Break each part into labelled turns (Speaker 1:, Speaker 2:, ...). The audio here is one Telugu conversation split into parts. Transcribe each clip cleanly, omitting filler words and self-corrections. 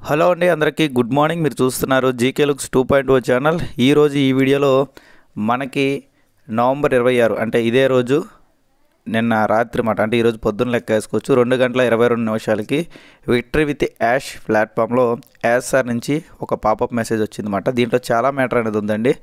Speaker 1: హలో అండి, అందరికీ గుడ్ మార్నింగ్. మీరు చూస్తున్నారు జీకే లుక్స్ 2.0 ఛానల్. ఈరోజు ఈ వీడియోలో మనకి నవంబర్ 26 అంటే ఇదే రోజు నిన్న రాత్రి మాట అంటే ఈరోజు పొద్దున్న లెక్క వేసుకోవచ్చు 2:22 విక్టరీ విత్ యాష్ ప్లాట్ఫామ్లో యాస్ఆర్ నుంచి ఒక పాపప్ మెసేజ్ వచ్చిందన్నమాట. దీంట్లో చాలా మ్యాటర్ అనేది ఉందండి.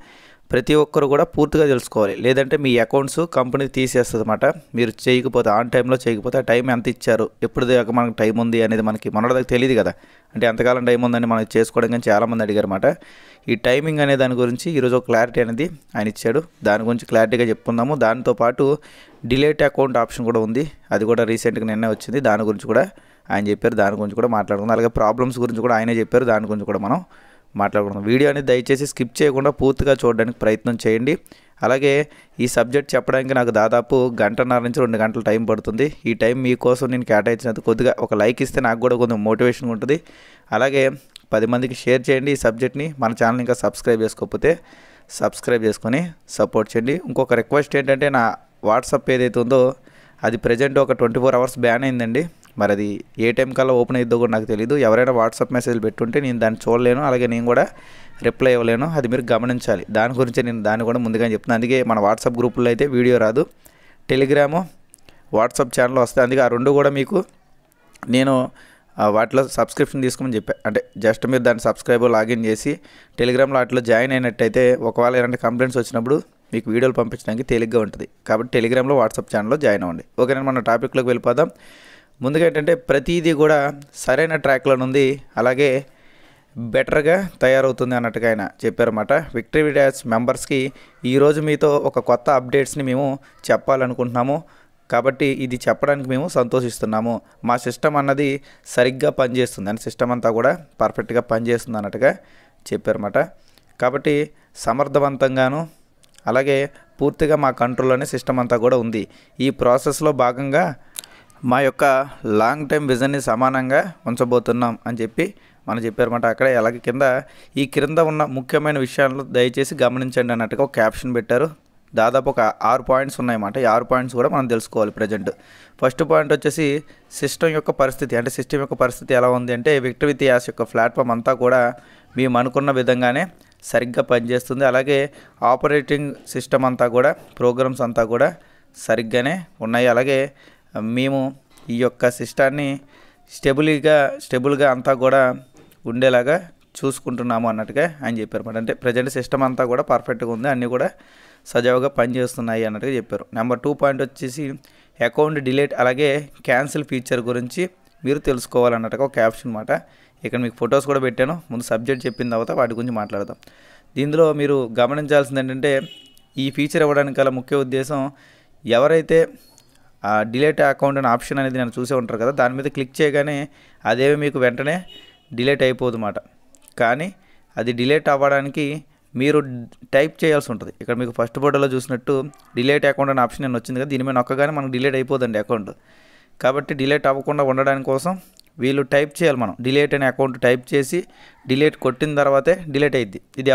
Speaker 1: ప్రతి ఒక్కరు కూడా పూర్తిగా తెలుసుకోవాలి, లేదంటే మీ అకౌంట్స్ కంపెనీ తీసేస్తుంది అన్నమాట. మీరు చేయకపోతే ఆన్ టైంలో చేయకపోతే ఆ టైం ఎంత ఇచ్చారు, ఎప్పుడు దాకా మనకు టైం ఉంది అనేది మనకి మొన్నటిదాకా తెలియదు కదా. అంటే ఎంతకాలం టైం ఉందని మనకి చేసుకోవడం కానీ చాలామంది అడిగారు అన్నమాట. ఈ టైమింగ్ అనే దాని గురించి ఈరోజు ఒక క్లారిటీ అనేది ఆయన ఇచ్చాడు. దాని గురించి క్లారిటీగా చెప్పుకుందాము. దాంతోపాటు డిలేట్ అకౌంట్ ఆప్షన్ కూడా ఉంది, అది కూడా రీసెంట్గా నిన్నే వచ్చింది. దాని గురించి కూడా ఆయన చెప్పారు, దాని గురించి కూడా మాట్లాడుకుందాం. అలాగే ప్రాబ్లమ్స్ గురించి కూడా ఆయనే చెప్పారు, దాని గురించి కూడా మనం మాట్లాడుకుందాం. వీడియో అనేది దయచేసి స్కిప్ చేయకుండా పూర్తిగా చూడడానికి ప్రయత్నం చేయండి. అలాగే ఈ సబ్జెక్ట్ చెప్పడానికి నాకు దాదాపు 1.5 నుంచి 2 గంటల టైం పడుతుంది. ఈ టైం మీకోసం నేను కేటాయించినందుకు కొద్దిగా ఒక లైక్ ఇస్తే నాకు కూడా కొంచెం మోటివేషన్ ఉంటుంది. అలాగే 10 మందికి షేర్ చేయండి ఈ సబ్జెక్ట్ని. మన ఛానల్ ఇంకా సబ్స్క్రైబ్ చేసుకోకపోతే సబ్స్క్రైబ్ చేసుకొని సపోర్ట్ చేయండి. ఇంకొక రిక్వెస్ట్ ఏంటంటే, నా వాట్సాప్ ఏదైతే ఉందో అది ప్రజెంట్ ఒక 24 అవర్స్ బ్యాన్ అయిందండి. మరి అది ఏ టైం కల్లా ఓపెన్ అయిద్దో కూడా నాకు తెలియదు. ఎవరైనా వాట్సాప్ మెసేజ్లు పెట్టుంటే నేను దాన్ని చూడలేను, అలాగే నేను కూడా రిప్లై ఇవ్వలేను. అది మీరు గమనించాలి. దాని గురించి నేను దాన్ని కూడా ముందుగా చెప్తున్నాను. అందుకే మన వాట్సాప్ గ్రూపుల్లో అయితే వీడియో రాదు, టెలిగ్రాము వాట్సాప్ ఛానల్ వస్తాయి. అందుకే ఆ రెండు కూడా మీకు నేను వాటిలో సబ్స్క్రిప్షన్ తీసుకోమని చెప్పాను. అంటే జస్ట్ మీరు దాన్ని సబ్స్క్రైబ్ లాగిన్ చేసి టెలిగ్రామ్లో వాటిలో జాయిన్ అయినట్టయితే ఒకవేళ ఇలాంటి కంప్లైంట్స్ వచ్చినప్పుడు మీకు వీడియోలు పంపించడానికి తేలిగ్గా ఉంటుంది. కాబట్టి టెలిగ్రామ్లో వాట్సాప్ ఛానల్లో జాయిన్ అవ్వండి. ఓకేనా, మన టాపిక్లోకి వెళ్ళిపోదాం. ముందుగా ఏంటంటే, ప్రతిదీ కూడా సరైన ట్రాక్లో ఉంది, అలాగే బెటర్గా తయారవుతుంది అన్నట్టుగా ఆయన చెప్పారన్నమాట. విక్టరీ విత్ యాష్ మెంబర్స్కి ఈరోజు మీతో ఒక కొత్త అప్డేట్స్ని మేము చెప్పాలనుకుంటున్నాము. కాబట్టి ఇది చెప్పడానికి మేము సంతోషిస్తున్నాము. మా సిస్టమ్ అన్నది సరిగ్గా పనిచేస్తుంది, అని సిస్టమ్ అంతా కూడా పర్ఫెక్ట్గా పనిచేస్తుంది అన్నట్టుగా చెప్పారన్నమాట. కాబట్టి సమర్థవంతంగాను అలాగే పూర్తిగా మా కంట్రోల్లోనే సిస్టమ్ అంతా కూడా ఉంది. ఈ ప్రాసెస్లో భాగంగా మా యొక్క లాంగ్ టైం విజన్ని సమానంగా ఉంచబోతున్నాం అని చెప్పి మనం చెప్పారన్నమాట. అక్కడ అలాగే ఈ క్రింద ఉన్న ముఖ్యమైన విషయాలను దయచేసి గమనించండి అన్నట్టుగా ఒక క్యాప్షన్ పెట్టారు. దాదాపు ఒక 6 పాయింట్స్ ఉన్నాయన్నమాట. ఈ 6 పాయింట్స్ కూడా మనం తెలుసుకోవాలి ప్రజెంట్. ఫస్ట్ పాయింట్ వచ్చేసి సిస్టమ్ యొక్క పరిస్థితి. అంటే సిస్టమ్ యొక్క పరిస్థితి ఎలా ఉంది అంటే, విక్టరీ విత్ యాష్ యొక్క ప్లాట్ఫామ్ అంతా కూడా మేము అనుకున్న విధంగానే సరిగ్గా పనిచేస్తుంది. అలాగే ఆపరేటింగ్ సిస్టమ్ అంతా కూడా, ప్రోగ్రామ్స్ అంతా కూడా సరిగ్గానే ఉన్నాయి. అలాగే మేము ఈ యొక్క సిస్టాన్ని స్టెబుల్గా అంతా కూడా ఉండేలాగా చూసుకుంటున్నాము అన్నట్టుగా ఆయన చెప్పారు. అంటే ప్రజెంట్ సిస్టమ్ అంతా కూడా పర్ఫెక్ట్గా ఉంది, అన్నీ కూడా సజావుగా పనిచేస్తున్నాయి అన్నట్టుగా చెప్పారు. నెంబర్ 2 పాయింట్ వచ్చేసి అకౌంట్ డిలీట్ అలాగే క్యాన్సిల్ ఫీచర్ గురించి మీరు తెలుసుకోవాలన్నట్టుగా ఒక క్యాప్షన్ అన్నమాట. ఇక్కడ మీకు ఫొటోస్ కూడా పెట్టాను. ముందు సబ్జెక్ట్ చెప్పిన తర్వాత వాటి గురించి మాట్లాడదాం. దీనిలో మీరు గమనించాల్సింది ఏంటంటే, ఈ ఫీచర్ ఇవ్వడానికి గల ముఖ్య ఉద్దేశం, ఎవరైతే డిలీట్ అకౌంట్ అనే ఆప్షన్ అనేది నేను చూసే ఉంటారు కదా, దాని మీద క్లిక్ చేయగానే అదేవి మీకు వెంటనే డిలీట్ అయిపోదు అన్నమాట. కానీ అది డిలీట్ అవ్వడానికి మీరు టైప్ చేయాల్సి ఉంటుంది. ఇక్కడ మీకు ఫస్ట్ ఫోటోలో చూసినట్టు డిలీట్ అకౌంట్ అనే ఆప్షన్ నేను వచ్చింది కదా, దీని మీద నొక్కగానే మనకు డిలీట్ అయిపోదండి అకౌంట్. కాబట్టి డిలీట్ అవ్వకుండా ఉండడానికి కోసం వీళ్ళు టైప్ చేయాలి. మనం డిలీట్ అనే అకౌంట్ టైప్ చేసి డిలీట్ కొట్టిన తర్వాతే డిలీట్ అయ్యిద్ది. ఇది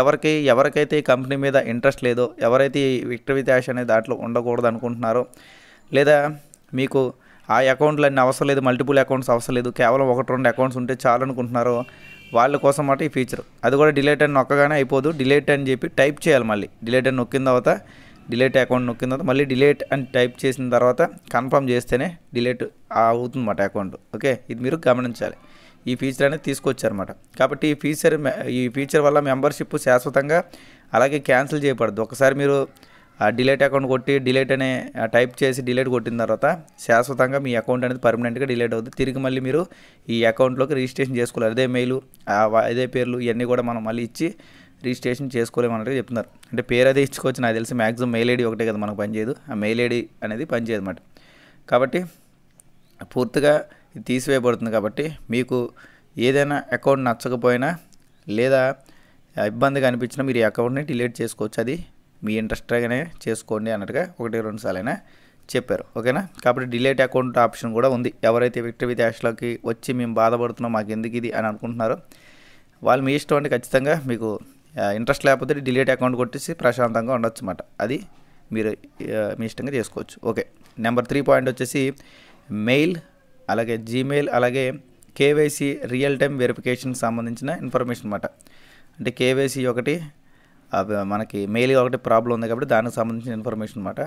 Speaker 1: ఎవరికైతే ఈ కంపెనీ మీద ఇంట్రెస్ట్ లేదో, ఎవరైతే ఈ విక్టరీ విత్ యాష్ అనే దాంట్లో ఉండకూడదు అనుకుంటున్నారో, లేదా మీకు ఆ అకౌంట్లు అన్నీ అవసరం లేదు, మల్టిపుల్ అకౌంట్స్ అవసరం లేదు, కేవలం 1-2 అకౌంట్స్ ఉంటే చాలు అనుకుంటున్నారో వాళ్ళ కోసం మాట ఈ ఫీచర్. అది కూడా డిలీట్ అని నొక్కగానే అయిపోదు, డిలీట్ అని చెప్పి టైప్ చేయాలి. మళ్ళీ డిలీట్ అని నొక్కిన తర్వాత, డిలీట్ అకౌంట్ నొక్కిన తర్వాత మళ్ళీ డిలీట్ అని టైప్ చేసిన తర్వాత కన్ఫర్మ్ చేస్తేనే డిలీట్ అవుతుంది అన్నమాట అకౌంట్. ఓకే, ఇది మీరు గమనించాలి. ఈ ఫీచర్ అనేది తీసుకొచ్చారన్నమాట. కాబట్టి ఈ ఫీచర్ వల్ల మెంబర్షిప్ శాశ్వతంగా అలాగే క్యాన్సిల్ చేయబడదు. ఒకసారి మీరు డిలీట్ అకౌంట్ కొట్టి డిలీట్ అనే టైప్ చేసి డిలీట్ కొట్టిన తర్వాత శాశ్వతంగా మీ అకౌంట్ అనేది పర్మనెంట్గా డిలీట్ అవుతుంది. తిరిగి మళ్ళీ మీరు ఈ అకౌంట్లోకి రిజిస్ట్రేషన్ చేసుకోవాలి. అదే మెయిల్, అదే పేర్లు ఇవన్నీ కూడా మనం మళ్ళీ ఇచ్చి రిజిస్ట్రేషన్ చేసుకోలేమన్నట్టుగా చెప్తున్నారు. అంటే పేరు అదే ఇచ్చుకోవచ్చు, నాకు తెలిసి మ్యాక్సిమం మెయిల్ ఐడి ఒకటే కదా మనకు పనిచేయదు, ఆ మెయిల్ ఐడి అనేది పనిచేయదు అన్నమాట. కాబట్టి పూర్తిగా ఇది తీసివేయబడుతుంది. కాబట్టి మీకు ఏదైనా అకౌంట్ నచ్చకపోయినా లేదా ఇబ్బందిగా అనిపించినా మీరు ఈ అకౌంట్ని డిలీట్ చేసుకోవచ్చు. అది మీ ఇంట్రెస్ట్గానే చేసుకోండి అన్నట్టుగా 1-2 సార్లైనా చెప్పారు. ఓకేనా, కాబట్టి డిలీట్ అకౌంట్ ఆప్షన్ కూడా ఉంది. ఎవరైతే విక్టరీ విత్ యాష్లోకి వచ్చి మేము బాధపడుతున్నాం, మాకు ఎందుకు ఇది అని అనుకుంటున్నారో వాళ్ళు మీ ఇష్టం అండి. ఖచ్చితంగా మీకు ఇంట్రెస్ట్ లేకపోతే డిలీట్ అకౌంట్ కొట్టేసి ప్రశాంతంగా ఉండొచ్చు అన్నమాట. అది మీరు మీ ఇష్టంగా చేసుకోవచ్చు. ఓకే, నెంబర్ 3 పాయింట్ వచ్చేసి మెయిల్ అలాగే జీమెయిల్ అలాగే కేవైసీ రియల్ టైం వెరిఫికేషన్కి సంబంధించిన ఇన్ఫర్మేషన్ అన్నమాట. అంటే కేవైసీ ఒకటి మనకి మెయిల్ ఒకటి ప్రాబ్లం ఉంది కాబట్టి దానికి సంబంధించిన ఇన్ఫర్మేషన్ అన్నమాట.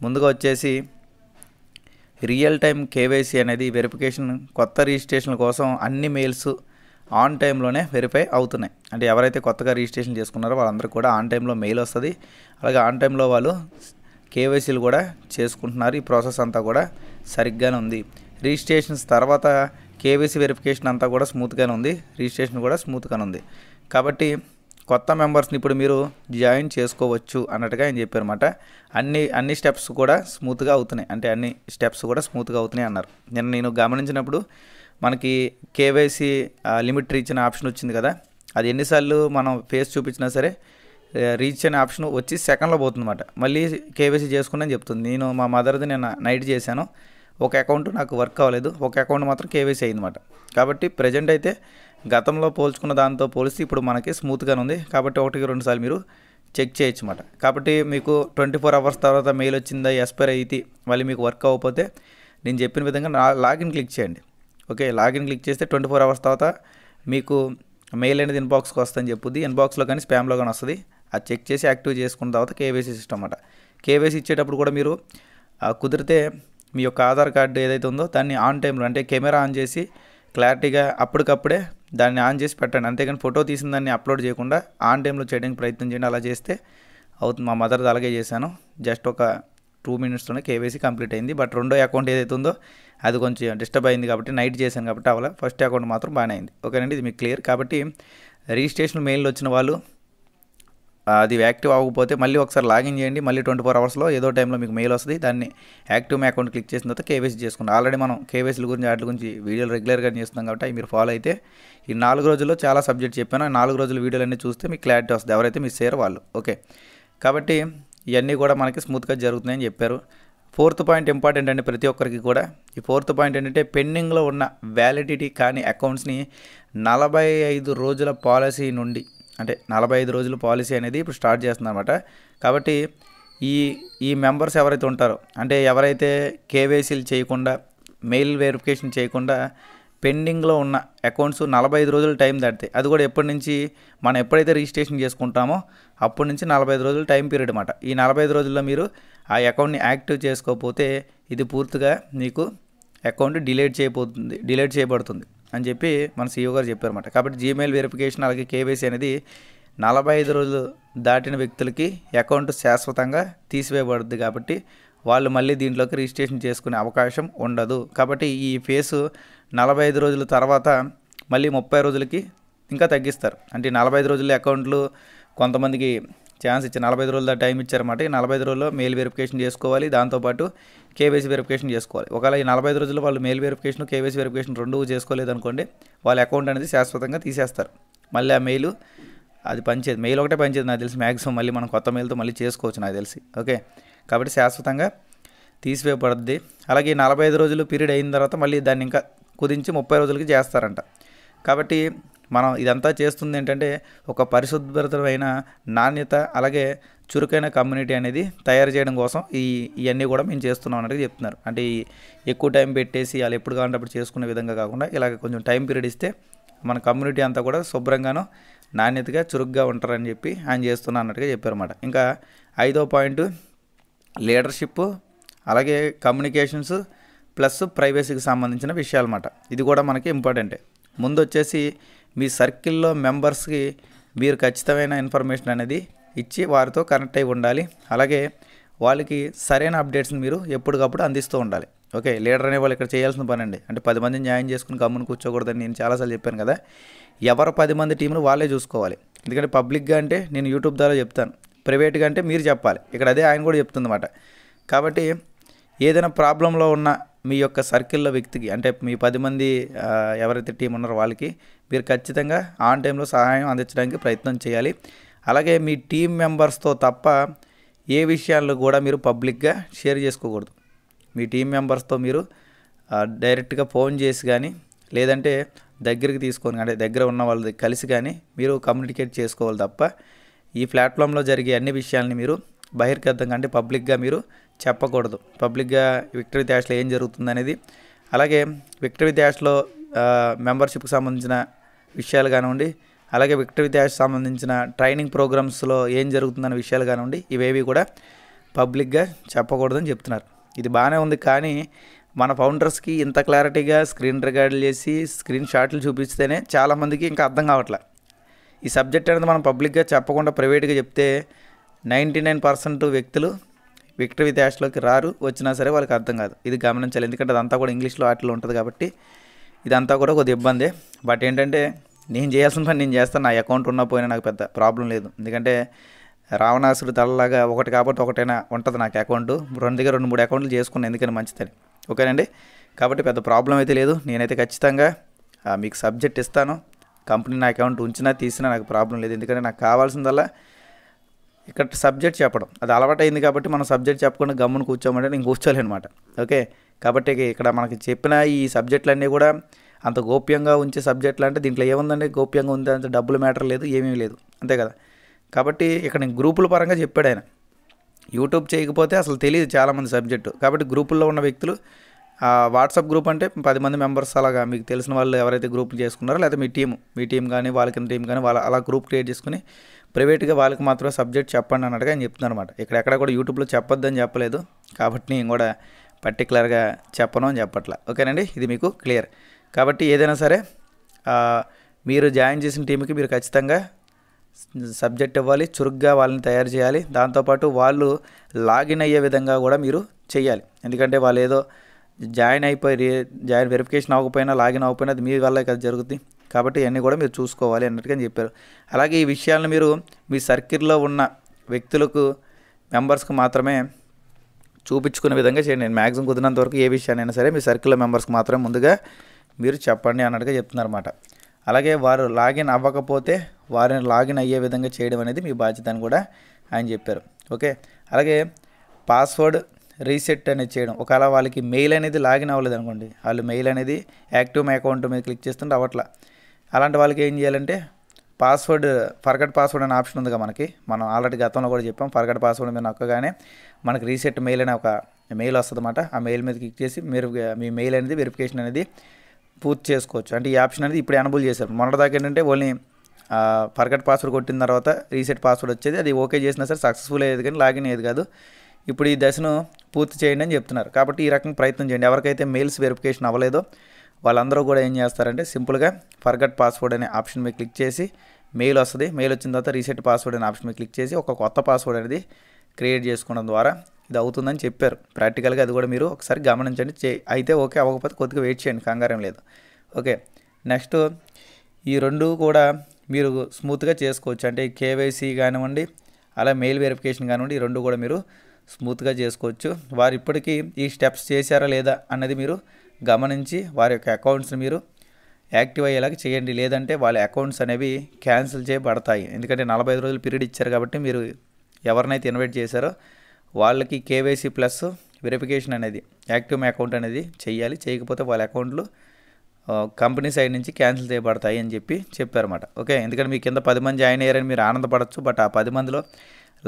Speaker 1: ముందుగా వచ్చేసి రియల్ టైం కేవైసీ అనేది వెరిఫికేషన్ కొత్త రిజిస్ట్రేషన్ల కోసం అన్ని మెయిల్స్ ఆన్ టైంలోనే వెరిఫై అవుతున్నాయి. అంటే ఎవరైతే కొత్తగా రిజిస్ట్రేషన్ చేసుకున్నారో వాళ్ళందరికీ కూడా ఆన్ టైంలో మెయిల్ వస్తుంది. అలాగే ఆన్ టైంలో వాళ్ళు కేవైసీలు కూడా చేసుకుంటున్నారు. ఈ ప్రాసెస్ అంతా కూడా సరిగ్గానే ఉంది. రిజిస్ట్రేషన్స్ తర్వాత కేవైసీ వెరిఫికేషన్ అంతా కూడా స్మూత్గానే ఉంది. రిజిస్ట్రేషన్ కూడా స్మూత్గానే ఉంది. కాబట్టి కొత్త మెంబర్స్ని ఇప్పుడు మీరు జాయిన్ చేసుకోవచ్చు అన్నట్టుగా ఆయన చెప్పారన్నమాట. అన్ని స్టెప్స్ కూడా స్మూత్గా అవుతున్నాయి. అంటే అన్ని స్టెప్స్ కూడా స్మూత్గా అవుతున్నాయి అన్నారు. నేను గమనించినప్పుడు మనకి కేవైసీ లిమిట్ రీచ్ అనే ఆప్షన్ వచ్చింది కదా, అది ఎన్నిసార్లు మనం ఫేస్ చూపించినా సరే రీచ్ అనే ఆప్షన్ వచ్చి సెకండ్లో పోతుందన్నమాట. మళ్ళీ కేవైసీ చేసుకుని అని చెప్తుంది. నేను మా మదర్ది నేను నైట్ చేశాను. ఒక అకౌంట్ నాకు వర్క్ అవ్వలేదు, ఒక అకౌంట్ మాత్రం కేవైసీ అయిందన్నమాట. కాబట్టి ప్రజెంట్ అయితే గతంలో పోల్చుకున్న దాంతో పోలిస్తే ఇప్పుడు మనకి స్మూత్గానే ఉంది. కాబట్టి 1-2 సార్లు మీరు చెక్ చేయొచ్చు అన్నమాట. కాబట్టి మీకు 24 అవర్స్ తర్వాత మెయిల్ వచ్చిందా ఎక్స్పైర్ అయితే మళ్ళీ మీకు వర్క్ అవ్వకపోతే నేను చెప్పిన విధంగా లాగిన్ క్లిక్ చేయండి. ఓకే, లాగిన్ క్లిక్ చేస్తే 24 అవర్స్ తర్వాత మీకు మెయిల్ అనేది ఇన్బాక్స్కి వస్తుందని చెప్పుద్ది. ఇన్బాక్స్లో కానీ స్పామ్లో కానీ వస్తుంది. అది చెక్ చేసి యాక్టివ్ చేసుకున్న తర్వాత కేవైసీ సిస్టమ్ అన్నమాట. కేవైసీ ఇచ్చేటప్పుడు కూడా మీరు కుదిరితే మీ యొక్క ఆధార్ కార్డు ఏదైతే ఉందో దాన్ని ఆన్ టైంలో అంటే కెమెరా ఆన్ చేసి క్లారిటీగా అప్పటికప్పుడే దాన్ని ఆన్ చేసి పెట్టండి. అంతేగాని ఫోటో తీసిన దాన్ని అప్లోడ్ చేయకుండా ఆన్ టైంలో చేయడానికి ప్రయత్నం చేయండి. అలా చేస్తే అవుతుంది. మా మదర్ది అలాగే చేశాను. జస్ట్ ఒక 2 మినిట్స్లోనే కేవైసీ కంప్లీట్ అయింది. బట్ రెండో అకౌంట్ ఏదైతే ఉందో అది కొంచెం డిస్టర్బ్ అయింది కాబట్టి నైట్ చేశాను కాబట్టి అవ్వాలి. ఫస్ట్ అకౌంట్ మాత్రం బాగానే అయింది. ఓకేనండి, ఇది మీకు క్లియర్. కాబట్టి రిజిస్ట్రేషన్ మెయిల్ వచ్చిన వాళ్ళు అది యాక్టివ్ అవ్వకపోతే మళ్ళీ ఒకసారి లాగిన్ చేయండి. మళ్ళీ 24 అవర్స్లో ఏదో టైంలో మీకు మెయిల్ వస్తుంది. దాన్ని యాక్టివ్ మీ అకౌంట్ క్లిక్ చేసిన తర్వాత కేవైసీ చేసుకోండి. ఆల్రెడీ మనం కేవైసీల గురించి వాటి గురించి వీడియోలు రెగ్యులర్గా చేస్తున్నాం కాబట్టి అవి మీరు ఫాలో అయితే ఈ 4 రోజుల్లో చాలా సబ్జెక్ట్ చెప్పాను. 4 రోజుల వీడియోలన్నీ చూస్తే మీకు క్లారిటీ వస్తుంది. ఎవరైతే మిస్ అయ్యారో వాళ్ళు. ఓకే, కాబట్టి ఇవన్నీ కూడా మనకి స్మూత్గా జరుగుతున్నాయని చెప్పారు. 4th పాయింట్ ఇంపార్టెంట్ అండి ప్రతి ఒక్కరికి కూడా. ఈ 4th పాయింట్ ఏంటంటే పెండింగ్లో ఉన్న వ్యాలిడిటీ కాని అకౌంట్స్ని 45 రోజుల పాలసీ నుండి అంటే 45 రోజుల పాలసీ అనేది ఇప్పుడు స్టార్ట్ చేస్తుందన్నమాట. కాబట్టి ఈ మెంబర్స్ ఎవరైతే ఉంటారో అంటే ఎవరైతే కేవైసీలు చేయకుండా మెయిల్ వెరిఫికేషన్ చేయకుండా పెండింగ్లో ఉన్న అకౌంట్స్ 45 రోజులు టైం దాటితే అది కూడా ఎప్పటి నుంచి మనం ఎప్పుడైతే రిజిస్ట్రేషన్ చేసుకుంటామో అప్పటి నుంచి 45 రోజులు టైం పీరియడ్ అన్నమాట. ఈ 45 రోజుల్లో మీరు ఆ అకౌంట్ని యాక్టివ్ చేసుకోకపోతే ఇది పూర్తిగా మీకు అకౌంట్ డిలీట్ చేయబడుతుంది అని చెప్పి మన CEO గారు చెప్పారన్నమాట. కాబట్టి జీమెయిల్ వెరిఫికేషన్ అలాగే కేవైసీ అనేది 45 రోజులు దాటిన వ్యక్తులకి అకౌంట్ శాశ్వతంగా తీసివేయబడుద్ది. కాబట్టి వాళ్ళు మళ్ళీ దీంట్లోకి రిజిస్ట్రేషన్ చేసుకునే అవకాశం ఉండదు. కాబట్టి ఈ ఫేసు 45 రోజుల తర్వాత మళ్ళీ 30 రోజులకి ఇంకా తగ్గిస్తారు. అంటే 45 రోజుల అకౌంట్లు కొంతమందికి ఛాన్స్ ఇచ్చి 45 రోజుల టైం ఇచ్చారన్నమాట. ఈ 45 రోజుల్లో మెయిల్ వెరిఫికేషన్ చేసుకోవాలి, దాంతోపాటు కేవైసీ వెరిఫికేషన్ చేసుకోవాలి. ఒకవేళ ఈ 45 రోజుల్లో వాళ్ళు మెయిల్ వెరిఫికేషన్ కేవైసీ వెరిఫికేషన్ రెండూ చేసుకోలేదు అనుకోండి, వాళ్ళ అకౌంట్ అనేది శాశ్వతంగా తీసేస్తారు. మళ్ళీ ఆ మెయిల్ అది పనిచేది, మెయిల్ ఒకటే పనిచేది నాకు తెలిసి. మ్యాక్సిమం మళ్ళీ మనం కొత్త మెయిల్తో మళ్ళీ చేసుకోవచ్చు నాకు తెలిసి. ఓకే, కాబట్టి శాశ్వతంగా తీసివేయబడుద్ది. అలాగే 45 రోజులు పీరియడ్ అయిన తర్వాత మళ్ళీ దాన్ని ఇంకా కుదించి 30 రోజులకి చేస్తారంట. కాబట్టి మనం ఇదంతా చేస్తుంది ఏంటంటే ఒక పరిశుభ్రతమైన నాణ్యత అలాగే చురుకైన కమ్యూనిటీ అనేది తయారు చేయడం కోసం ఇవన్నీ కూడా మేము చేస్తున్నాం అన్నట్టు చెప్తున్నారు. అంటే ఎక్కువ టైం పెట్టేసి వాళ్ళు ఎప్పుడు కావాలంటే అప్పుడు చేసుకునే విధంగా కాకుండా ఇలాగ కొంచెం టైం పీరియడ్ ఇస్తే మన కమ్యూనిటీ అంతా కూడా శుభ్రంగాను నాణ్యతగా చురుగ్గా ఉంటారని చెప్పి ఆయన చేస్తున్నా అన్నట్టుగా చెప్పారన్నమాట. ఇంకా 5వ పాయింట్ లీడర్షిప్ అలాగే కమ్యూనికేషన్స్ ప్లస్ ప్రైవసీకి సంబంధించిన విషయాలు అన్నమాట. ఇది కూడా మనకి ఇంపార్టెంటే. ముందు వచ్చేసి మీ సర్కిల్లో మెంబర్స్కి మీరు ఖచ్చితమైన ఇన్ఫర్మేషన్ అనేది ఇచ్చి వారితో కనెక్ట్ అయి ఉండాలి. అలాగే వాళ్ళకి సరైన అప్డేట్స్ని మీరు ఎప్పటికప్పుడు అందిస్తూ ఉండాలి. ఓకే, లీడర్ అనే వాళ్ళు ఇక్కడ చేయాల్సిన పని అండి. అంటే 10 మందిని జాయిన్ చేసుకుని గమ్మున కూర్చోకూడదని నేను చాలాసార్లు చెప్పాను కదా. ఎవరు 10 మంది టీంను వాళ్ళే చూసుకోవాలి. ఎందుకంటే పబ్లిక్గా అంటే నేను యూట్యూబ్ ద్వారా చెప్తాను, ప్రైవేట్గా అంటే మీరు చెప్పాలి. ఇక్కడ అదే ఆయన కూడా చెప్తుందన్నమాట. కాబట్టి ఏదైనా ప్రాబ్లంలో ఉన్న మీ యొక్క సర్కిల్లో వ్యక్తికి అంటే మీ 10 మంది ఎవరైతే టీం ఉన్నారో వాళ్ళకి మీరు ఖచ్చితంగా ఆన్ టైంలో సహాయం అందించడానికి ప్రయత్నం చేయాలి. అలాగే మీ టీం మెంబర్స్తో తప్ప ఏ విషయాల్లో కూడా మీరు పబ్లిక్గా షేర్ చేసుకోకూడదు. మీ టీం మెంబర్స్తో మీరు డైరెక్ట్గా ఫోన్ చేసి కానీ లేదంటే దగ్గరికి తీసుకొని అంటే దగ్గర ఉన్న వాళ్ళది కలిసి కానీ మీరు కమ్యూనికేట్ చేసుకోవాలి తప్ప ఈ ప్లాట్ఫామ్లో జరిగే అన్ని విషయాల్ని మీరు బహిర్గతంగా అంటే పబ్లిక్గా మీరు చెప్పకూడదు. పబ్లిక్గా విక్టరీ డాష్లో ఏం జరుగుతుంది అనేది అలాగే విక్టరీ డాష్లో మెంబర్షిప్కి సంబంధించిన విషయాలు కానివ్వండి, అలాగే విక్టరీ డాష్ సంబంధించిన ట్రైనింగ్ ప్రోగ్రామ్స్లో ఏం జరుగుతుందన్న విషయాలు కానివ్వండి, ఇవేవి కూడా పబ్లిక్గా చెప్పకూడదని చెప్తున్నారు. ఇది బాగానే ఉంది, కానీ మన ఫౌండర్స్కి ఇంత క్లారిటీగా స్క్రీన్ రికార్డులు చేసి స్క్రీన్ షాట్లు చూపిస్తేనే చాలామందికి ఇంకా అర్థం కావట్లే. ఈ సబ్జెక్ట్ అనేది మనం పబ్లిక్గా చెప్పకుండా ప్రైవేట్గా చెప్తే 99% వ్యక్తులు విక్టరీ డాష్లోకి రారు, వచ్చినా సరే వాళ్ళకి అర్థం కాదు. ఇది గమనించాలి, ఎందుకంటే అదంతా కూడా ఇంగ్లీష్లో వాటిలో ఉంటుంది కాబట్టి ఇదంతా కూడా కొద్దిగా ఇబ్బందే. బట్ ఏంటంటే నేను చేయాల్సిన పని నేను చేస్తాను. నా అకౌంట్ ఉన్నా పోయినా నాకు పెద్ద ప్రాబ్లం లేదు, ఎందుకంటే రావణాసుడు తలలాగా ఒకటి కాబట్టి ఒకటైనా ఉంటుంది నాకు అకౌంట్. 2-3 అకౌంట్లు చేసుకున్నాను, ఎందుకని మంచిదని. ఓకేనండి, కాబట్టి పెద్ద ప్రాబ్లం అయితే లేదు. నేనైతే ఖచ్చితంగా మీకు సబ్జెక్ట్ ఇస్తాను. కంపెనీ నా అకౌంట్ ఉంచినా తీసినా నాకు ప్రాబ్లం లేదు, ఎందుకంటే నాకు కావాల్సిందల్లా ఇక్కడ సబ్జెక్ట్ చెప్పడం. అది అలవాటు అయింది కాబట్టి మనం సబ్జెక్ట్ చెప్పకుండా గమ్మును కూర్చోమంటే నేను కూర్చోలేనమాట. ఓకే, కాబట్టి ఇక్కడ మనకి చెప్పిన ఈ సబ్జెక్టులన్నీ కూడా అంత గోప్యంగా ఉంచే సబ్జెక్టులు అంటే దీంట్లో ఏముందండి, గోప్యంగా ఉంది అంత డబ్బులు మ్యాటర్ లేదు, ఏమీ లేదు, అంతే కదా. కాబట్టి ఇక్కడ నేను గ్రూపుల పరంగా చెప్పాడు ఆయన. యూట్యూబ్ చేయకపోతే అసలు తెలియదు చాలామంది సబ్జెక్టు. కాబట్టి గ్రూపుల్లో ఉన్న వ్యక్తులు వాట్సాప్ గ్రూప్ అంటే 10 మంది మెంబర్స్ అలాగా మీకు తెలిసిన వాళ్ళు ఎవరైతే గ్రూపులు చేసుకున్నారో, లేదా మీ టీం కానీ వాళ్ళకి టీం కానీ వాళ్ళ అలా గ్రూప్ క్రియేట్ చేసుకుని ప్రైవేట్గా వాళ్ళకి మాత్రమే సబ్జెక్ట్ చెప్పండి అన్నట్టుగా ఆయన చెప్తున్నారు అనమాట. ఎక్కడ కూడా యూట్యూబ్లో చెప్పొద్దని చెప్పలేదు, కాబట్టి నేను కూడా పర్టికులర్గా చెప్పను అని చెప్పట్లా. ఓకేనండి, ఇది మీకు క్లియర్. కాబట్టి ఏదైనా సరే మీరు జాయిన్ చేసిన టీంకి మీరు ఖచ్చితంగా సబ్జెక్ట్ ఇవ్వాలి, చురుగ్గా వాళ్ళని తయారు చేయాలి. దాంతోపాటు వాళ్ళు లాగిన్ అయ్యే విధంగా కూడా మీరు చేయాలి, ఎందుకంటే వాళ్ళు ఏదో జాయిన్ వెరిఫికేషన్ అవ్వకపోయినా లాగిన్ అవ్వకపోయినా అది మీ వల్లే కదా జరుగుతుంది. కాబట్టి ఇవన్నీ కూడా మీరు చూసుకోవాలి అన్నట్టుగా చెప్పారు. అలాగే ఈ విషయాలను మీరు మీ సర్కిల్లో ఉన్న వ్యక్తులకు మెంబర్స్కి మాత్రమే చూపించుకునే విధంగా చేయండి. నేను మ్యాక్సిమం కుదిరినంత వరకు ఏ విషయాన్నైనా సరే మీ సర్కిల్లో మెంబర్స్కి మాత్రమే ముందుగా మీరు చెప్పండి అన్నట్టుగా చెప్తున్నారన్నమాట. అలాగే వారు లాగిన్ అవ్వకపోతే వారిని లాగిన్ అయ్యే విధంగా చేయడం అనేది మీ బాధ్యత అని కూడా ఆయన చెప్పారు. ఓకే, అలాగే పాస్వర్డ్ రీసెట్ అనేది చేయడం. ఒకవేళ వాళ్ళకి మెయిల్ అనేది లాగిన్ అవ్వలేదు అనుకోండి, వాళ్ళు మెయిల్ అనేది యాక్టివ్ మై అకౌంట్ మీద క్లిక్ చేస్తుంటే అవ్వట్లా. అలాంటి వాళ్ళకి ఏం చేయాలంటే ఫర్గట్ పాస్వర్డ్ అనే ఆప్షన్ ఉందిగా మనకి, మనం ఆల్రెడీ గతంలో కూడా చెప్పాం. ఫర్గట్ పాస్వర్డ్ మీద నొక్కగానే మనకి రీసెట్ మెయిల్ అనే ఒక మెయిల్ వస్తుంది అన్నమాట. ఆ మెయిల్ మీద క్లిక్ చేసి మీరు మీ మెయిల్ అనేది వెరిఫికేషన్ అనేది పూర్తి చేసుకోవచ్చు. అంటే ఈ ఆప్షన్ అనేది ఇప్పుడు ఎనబుల్ చేశారు. మొన్నటిదాకా ఏంటంటే ఓన్లీ ఫర్గట్ పాస్వర్డ్ కొట్టిన తర్వాత రీసెట్ పాస్వర్డ్ వచ్చేది, అది ఓకే చేసినా సరే సక్సెస్ఫుల్ అయ్యేది కానీ లాగిన్ అయ్యేది కాదు. ఇప్పుడు ఈ దశను పూర్తి చేయండి అని చెప్తున్నారు. కాబట్టి ఈ రకంగా ప్రయత్నం చేయండి. ఎవరికైతే మెయిల్స్ వెరిఫికేషన్ అవ్వలేదో వాళ్ళందరూ కూడా ఏం చేస్తారంటే సింపుల్గా ఫర్గట్ పాస్వర్డ్ అనే ఆప్షన్ మీద క్లిక్ చేసి మెయిల్ వస్తుంది. మెయిల్ వచ్చిన తర్వాత రీసెట్ పాస్వర్డ్ అనే ఆప్షన్ మీద క్లిక్ చేసి ఒక కొత్త పాస్వర్డ్ అనేది క్రియేట్ చేసుకోవడం ద్వారా ఇది అవుతుందని చెప్పారు. ప్రాక్టికల్గా అది కూడా మీరు ఒకసారి గమనించండి. అయితే ఓకే, అవ్వకపోతే కొద్దిగా వెయిట్ చేయండి, కంగారేం లేదు. ఓకే, నెక్స్ట్ ఈ రెండు కూడా మీరు స్మూత్గా చేసుకోవచ్చు. అంటే కేవైసీ కానివ్వండి, అలా మెయిల్ వెరిఫికేషన్ కానివ్వండి, ఈ రెండు కూడా మీరు స్మూత్గా చేసుకోవచ్చు. వారు ఇప్పటికీ ఈ స్టెప్స్ చేశారా లేదా అన్నది మీరు గమనించి వారి యొక్క అకౌంట్స్ని మీరు యాక్టివ్ అయ్యేలాగా చేయండి. లేదంటే వాళ్ళ అకౌంట్స్ అనేవి క్యాన్సిల్ చేయబడతాయి. ఎందుకంటే 45 రోజులు పీరియడ్ ఇచ్చారు కాబట్టి మీరు ఎవరినైతే ఇన్వైట్ చేశారో వాళ్ళకి కేవైసీ ప్లస్ వెరిఫికేషన్ అనేది యాక్టివ్ మై అకౌంట్ అనేది చేయాలి. చేయకపోతే వాళ్ళ అకౌంట్లు కంపెనీ సైడ్ నుంచి క్యాన్సిల్ చేయబడతాయి అని చెప్పారన్నమాట. ఓకే, ఎందుకంటే మీ కింద 10 మంది జాయిన్ అయ్యారని మీరు ఆనందపడచ్చు. బట్ ఆ 10 మందిలో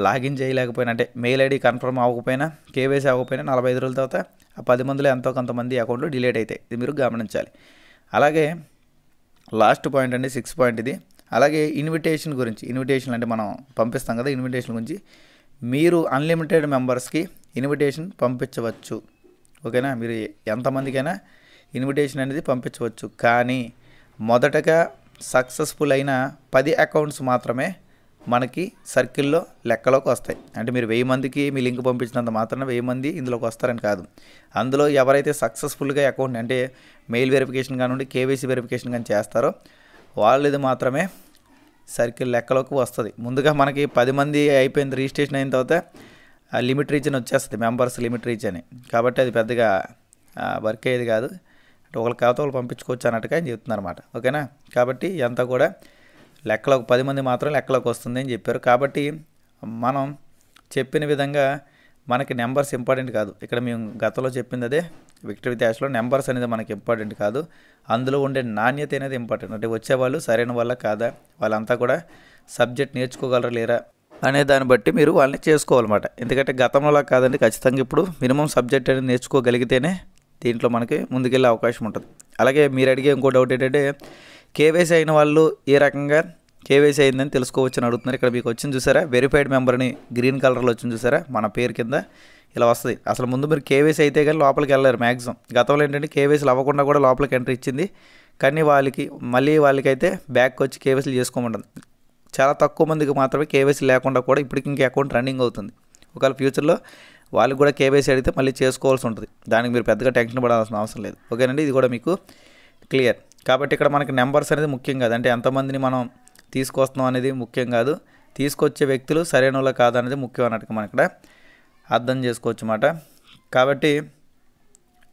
Speaker 1: లాగిన్ చేయలేకపోయినా, అంటే మెయిల్ ఐడి కన్ఫర్మ్ అవ్వకపోయినా, కేవైసీ అవ్వకపోయినా 45 రోజుల తర్వాత ఆ 10 మందిలో ఎంతో కొంతమంది అకౌంట్లు డిలీట్ అవుతాయి. ఇది మీరు గమనించాలి. అలాగే లాస్ట్ పాయింట్ అండి, 6th పాయింట్ ఇది. అలాగే ఇన్విటేషన్ అంటే మనం పంపిస్తాం కదా, ఇన్విటేషన్ గురించి మీరు అన్లిమిటెడ్ మెంబర్స్కి ఇన్విటేషన్ పంపించవచ్చు. ఓకేనా, మీరు ఎంతమందికైనా ఇన్విటేషన్ అనేది పంపించవచ్చు. కానీ మొదటగా సక్సెస్ఫుల్ అయిన 10 అకౌంట్స్ మాత్రమే మనకి సర్కిల్లో లెక్కలోకి వస్తాయి. అంటే మీరు 1000 మందికి మీ లింక్ పంపించినంత మాత్రాన 1000 మంది ఇందులోకి వస్తారని కాదు. అందులో ఎవరైతే సక్సెస్ఫుల్గా అకౌంట్ అంటే మెయిల్ వెరిఫికేషన్ కానివ్వండి, కేవైసీ వెరిఫికేషన్ కానీ చేస్తారో వాళ్ళది మాత్రమే సర్కిల్ లెక్కలోకి వస్తుంది. ముందుగా మనకి 10 మంది అయిపోయింది, రిజిస్ట్రేషన్ అయిన తర్వాత లిమిట్ రీచ్ అని వచ్చేస్తుంది, మెంబర్స్ లిమిట్ రీచ్ అని. కాబట్టి అది పెద్దగా వర్క్ అయ్యేది కాదు. అంటే ఒకళ్ళకి కాకపోతే వాళ్ళు పంపించుకోవచ్చు అన్నట్టుగా అని చెప్తున్నారు అన్నమాట. ఓకేనా, కాబట్టి అంతా కూడా లెక్కలోకి 10 మంది మాత్రం లెక్కలోకి వస్తుంది అని చెప్పారు. కాబట్టి మనం చెప్పిన విధంగా మనకి నెంబర్స్ ఇంపార్టెంట్ కాదు. ఇక్కడ మేము గతంలో చెప్పింది అదే, విక్టరీ డాష్లో నెంబర్స్ అనేది మనకి ఇంపార్టెంట్ కాదు, అందులో ఉండే నాణ్యత అనేది ఇంపార్టెంట్. అంటే వచ్చేవాళ్ళు సరైన వాళ్ళ కాదా, వాళ్ళంతా కూడా సబ్జెక్ట్ నేర్చుకోగలరా లేరా అనే దాన్ని బట్టి మీరు వాళ్ళని చేసుకోవాలన్నమాట. ఎందుకంటే గతంలో కాదండి, ఖచ్చితంగా ఇప్పుడు మినిమం సబ్జెక్ట్ అనేది నేర్చుకోగలిగితేనే దీంట్లో మనకి ముందుకెళ్ళే అవకాశం ఉంటుంది. అలాగే మీరు అడిగే ఇంకో డౌట్ ఏంటంటే కేవైసీ అయిన వాళ్ళు ఏ రకంగా కేవైసీ అయిందని తెలుసుకోవచ్చు అని అడుగుతున్నారు. ఇక్కడ మీకు వచ్చింది చూసారా, వెరిఫైడ్ మెంబర్ని గ్రీన్ కలర్లో వచ్చింది చూసారా, మన పేరు కింద ఇలా వస్తుంది. అసలు ముందు మీరు కేవైసీ అయితే కానీ లోపలికి వెళ్ళారు మ్యాక్సిమం. గతంలో ఏంటంటే కేవైసీలు అవ్వకుండా కూడా లోపలికి ఎంట్రీ ఇచ్చింది, కానీ వాళ్ళకైతే బ్యాక్ వచ్చి కేవైసీలు చేసుకోమంటుంది. చాలా తక్కువ మందికి మాత్రమే కేవైసీ లేకుండా కూడా ఇప్పటికి ఇంకా అకౌంట్ రన్నింగ్ అవుతుంది. ఒకవేళ ఫ్యూచర్లో వాళ్ళకి కూడా కేవైసీ అడిగితే మళ్ళీ చేసుకోవాల్సి ఉంటుంది. దానికి మీరు పెద్దగా టెన్షన్ పడాల్సిన అవసరం లేదు. ఓకేనండి, ఇది కూడా మీకు క్లియర్. కాబట్టి ఇక్కడ మనకి నెంబర్స్ అనేది ముఖ్యం కాదు, అంటే ఎంతమందిని మనం తీసుకొస్తున్నాం అనేది ముఖ్యం కాదు, తీసుకొచ్చే వ్యక్తులు సరైన వాళ్ళ కాదనేది ముఖ్యం అన్నట్టుగా మనం ఇక్కడ అర్థం చేసుకోవచ్చు అన్నమాట. కాబట్టి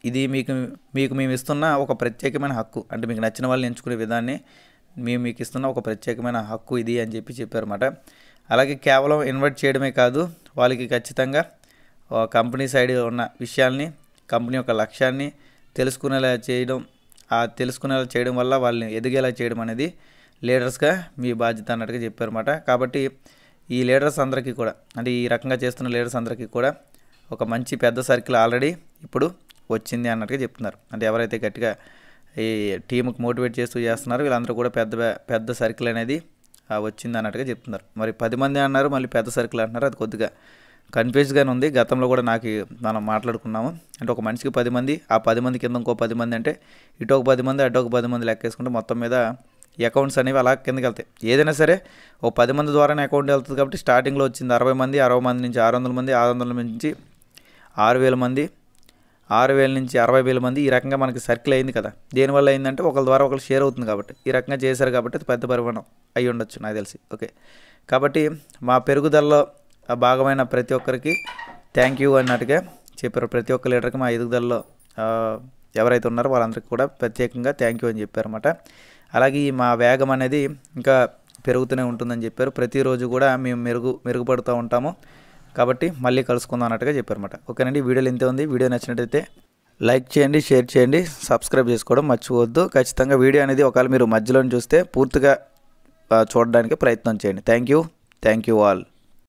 Speaker 1: ఇది మేము ఇస్తున్న ఒక ప్రత్యేకమైన హక్కు, అంటే మీకు నచ్చిన వాళ్ళని ఎంచుకునే విధాన్ని మీకు ఇస్తున్న ఒక ప్రత్యేకమైన హక్కు ఇది అని చెప్పారన్నమాట. అలాగే కేవలం ఇన్వైట్ చేయడమే కాదు, వాళ్ళకి ఖచ్చితంగా కంపెనీ సైడ్ ఉన్న విషయాల్ని, కంపెనీ యొక్క లక్ష్యాన్ని తెలుసుకునేలా చేయడం వల్ల వాళ్ళని ఎదిగేలా చేయడం అనేది లీడర్స్గా మీ బాధ్యత అన్నట్టుగా చెప్పారన్నమాట. కాబట్టి ఈ లీడర్స్ అందరికీ కూడా, అంటే ఈ రకంగా చేస్తున్న లీడర్స్ అందరికీ కూడా ఒక మంచి పెద్ద సర్కిల్ ఆల్రెడీ ఇప్పుడు వచ్చింది అన్నట్టుగా చెప్తున్నారు. అంటే ఎవరైతే గట్టిగా ఈ టీంకి మోటివేట్ చేస్తున్నారో వీళ్ళందరూ కూడా పెద్ద సర్కిల్ అనేది వచ్చింది అన్నట్టుగా చెప్తున్నారు. మరి 10 మంది అన్నారు, మళ్ళీ పెద్ద సర్కిల్ అంటున్నారు. అది కొద్దిగా కన్ఫ్యూజ్గానే ఉంది. గతంలో కూడా మనం మాట్లాడుకున్నాము, అంటే ఒక మనిషికి 10 మంది, ఆ 10 మంది కింద ఇంకో 10 మంది, అంటే ఇటు ఒక 10 మంది అటు ఒక 10 మంది లెక్కేసుకుంటే మొత్తం మీద అకౌంట్స్ అనేవి అలా కిందకి వెళ్తాయి. ఏదైనా సరే ఓ 10 మంది ద్వారానే అకౌంట్ వెళ్తుంది. కాబట్టి స్టార్టింగ్లో వచ్చింది 60 మంది, 60 మంది నుంచి 600 మంది, 600 నుంచి 6000 మంది, 6000 నుంచి 60,000 మంది, ఈ రకంగా మనకి సర్కిల్ అయింది కదా. దేనివల్ల అయిందంటే ఒకరి ద్వారా ఒకరు షేర్ అవుతుంది కాబట్టి, ఈ రకంగా చేశారు కాబట్టి అది పెద్ద పరిమాణం అయి ఉండొచ్చు నాకు తెలిసి. ఓకే, కాబట్టి మా పెరుగుదలలో భాగమైన ప్రతి ఒక్కరికి థ్యాంక్ యూ అన్నట్టుగా చెప్పారు. ప్రతి ఒక్క లీడర్కి మా ఎదుగుదలలో ఎవరైతే ఉన్నారో వాళ్ళందరికీ కూడా ప్రత్యేకంగా థ్యాంక్ యూ అని చెప్పారన్నమాట. అలాగే మా వేగం అనేది ఇంకా పెరుగుతూనే ఉంటుందని చెప్పారు. ప్రతిరోజు కూడా మేము మెరుగుపడుతూ ఉంటాము. కాబట్టి మళ్ళీ కలుసుకుందాం అన్నట్టుగా చెప్పారన్నమాట. ఓకేనండి, వీడియోలు ఇంతే ఉంది. వీడియో నచ్చినట్టయితే లైక్ చేయండి, షేర్ చేయండి, సబ్స్క్రైబ్ చేసుకోవడం మర్చిపోవద్దు. ఖచ్చితంగా వీడియో అనేది ఒకవేళ మీరు మధ్యలో చూస్తే పూర్తిగా చూడడానికి ప్రయత్నం చేయండి. Thank you all.